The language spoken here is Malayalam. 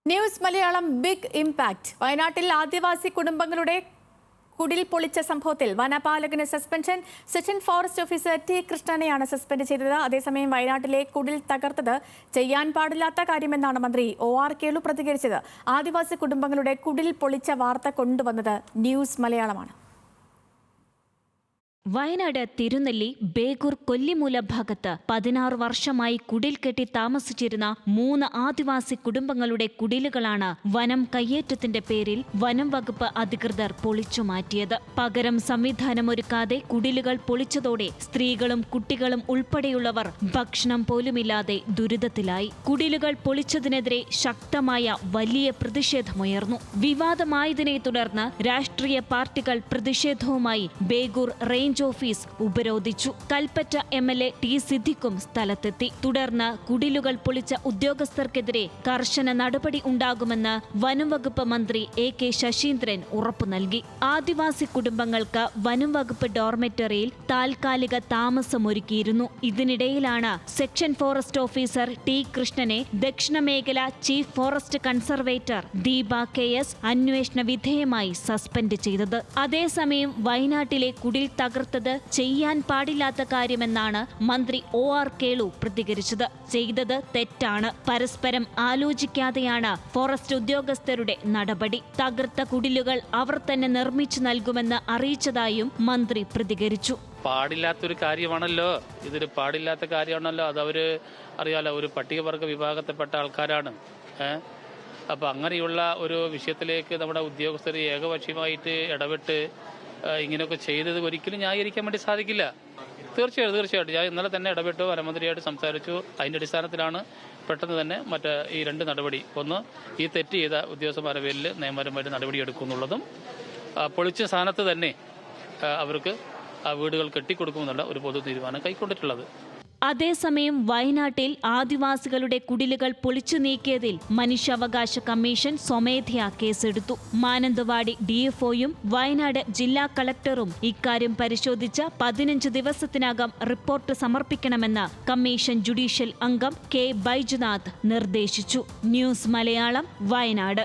News Malayalam big impact. വയനാട്ടിൽ ആദിവാസി കുടുംബങ്ങളുടെ കുടിൽ പൊളിച്ച സംഭവത്തിൽ വനപാലകന് suspension. Section forest officer T കൃഷ്ണനെയാണ് സസ്പെൻഡ് ചെയ്തത്. അതേസമയം വയനാട്ടിലെ കുടിൽ തകർത്തത് ചെയ്യാൻ പാടില്ലാത്ത കാര്യമെന്നാണ് മന്ത്രി OR കേളു പ്രതികരിച്ചത്. ആദിവാസി കുടുംബങ്ങളുടെ കുടിൽ പൊളിച്ച വാർത്ത കൊണ്ടുവന്നത് ന്യൂസ് മലയാളമാണ്. വയനാട് തിരുനെല്ലി ബേഗൂർ കൊല്ലിമൂല ഭാഗത്ത് 16 വർഷമായി കുടിൽ കെട്ടി താമസിച്ചിരുന്ന 3 ആദിവാസി കുടുംബങ്ങളുടെ കുടിലുകളാണ് വനം കയ്യേറ്റത്തിന്റെ പേരിൽ വനം വകുപ്പ് അധികൃതർ പൊളിച്ചു മാറ്റിയത്. പകരം സംവിധാനമൊരുക്കാതെ കുടിലുകൾ പൊളിച്ചതോടെ സ്ത്രീകളും കുട്ടികളും ഉൾപ്പെടെയുള്ളവർ ഭക്ഷണം പോലുമില്ലാതെ ദുരിതത്തിലായി. കുടിലുകൾ പൊളിച്ചതിനെതിരെ ശക്തമായ വലിയ പ്രതിഷേധമുയർന്നു. വിവാദമായതിനെ തുടർന്ന് രാഷ്ട്രീയ പാർട്ടികൾ പ്രതിഷേധവുമായി ബേഗൂർ റേഞ്ച് ഓഫീസ് ഉപരോധിച്ചു. കൽപ്പറ്റ MLA ടി സിദ്ദിഖും സ്ഥലത്തെത്തി. തുടർന്ന് കുടിലുകൾ പൊളിച്ച ഉദ്യോഗസ്ഥർക്കെതിരെ കർശന നടപടി ഉണ്ടാകുമെന്ന് വനംവകുപ്പ് മന്ത്രി AK ശശീന്ദ്രൻ ഉറപ്പു നൽകി. ആദിവാസി കുടുംബങ്ങൾക്ക് വനംവകുപ്പ് ഡോർമെറ്ററിയിൽ താൽക്കാലിക താമസമൊരുക്കിയിരുന്നു. ഇതിനിടയിലാണ് സെക്ഷൻ ഫോറസ്റ്റ് ഓഫീസർ ടി കൃഷ്ണനെ ദക്ഷിണമേഖല chief forest conservator Deepa KS അന്വേഷണ വിധേയമായി സസ്പെൻഡ് ചെയ്തത്. അതേസമയം വയനാട്ടിലെ കുടിൽ തകർത്തത് ചെയ്യാൻ പാടില്ലാത്ത കാര്യമെന്നാണ് മന്ത്രി OR കേളു പ്രതികരിച്ചത്. ചെയ്തത് തെറ്റാണ്. പരസ്പരം ആലോചിക്കാതെയാണ് ഫോറസ്റ്റ് ഉദ്യോഗസ്ഥരുടെ നടപടി. തകർത്ത കുടിലുകൾ അവർ തന്നെ നിർമ്മിച്ചു നൽകുമെന്ന് അറിയിച്ചതായും മന്ത്രി പ്രതികരിച്ചു. പാടില്ലാത്തൊരു കാര്യമാണല്ലോ, ഇതൊരു പാടില്ലാത്ത കാര്യമാണല്ലോ. അത് അവര് അറിയാലോ, ഒരു പട്ടികവർഗ വിഭാഗത്തിൽപ്പെട്ട ആൾക്കാരാണ്. അപ്പൊ അങ്ങനെയുള്ള ഒരു വിഷയത്തിലേക്ക് നമ്മുടെ ഉദ്യോഗസ്ഥർ ഏകപക്ഷീയമായിട്ട് ഇടപെട്ട് ഇങ്ങനെയൊക്കെ ചെയ്തത് ഒരിക്കലും ന്യായീകരിക്കാൻ വേണ്ടി സാധിക്കില്ല. തീർച്ചയായിട്ടും ഞാൻ ഇന്നലെ തന്നെ ഇടപെട്ടു, വനമന്ത്രിയായിട്ട് സംസാരിച്ചു. അതിന്റെ അടിസ്ഥാനത്തിലാണ് പെട്ടെന്ന് തന്നെ ഈ 2 നടപടി. ഒന്ന്, ഈ തെറ്റ് ചെയ്ത ഉദ്യോഗസ്ഥന്മാരുടെ പേരിൽ നിയമപരമായിട്ട് നടപടിയെടുക്കും എന്നുള്ളതും, പൊളിച്ച സ്ഥാനത്ത് തന്നെ അവർക്ക് ആ വീടുകൾ കെട്ടിക്കൊടുക്കുമെന്നുള്ള ഒരു പൊതു തീരുമാനം കൈക്കൊണ്ടിട്ടുള്ളത്. അതേസമയം വയനാട്ടിൽ ആദിവാസികളുടെ കുടിലുകൾ പൊളിച്ചു നീക്കിയതിൽ മനുഷ്യാവകാശ കമ്മീഷൻ സ്വമേധയാ കേസെടുത്തു. മാനന്തവാടി DFOയും വയനാട് ജില്ലാ കളക്ടറും ഇക്കാര്യം പരിശോധിച്ച് 15 ദിവസത്തിനകം റിപ്പോർട്ട് സമർപ്പിക്കണമെന്ന് കമ്മീഷൻ ജുഡീഷ്യൽ അംഗം K ബൈജുനാഥ് നിർദ്ദേശിച്ചു. ന്യൂസ് മലയാളം, വയനാട്.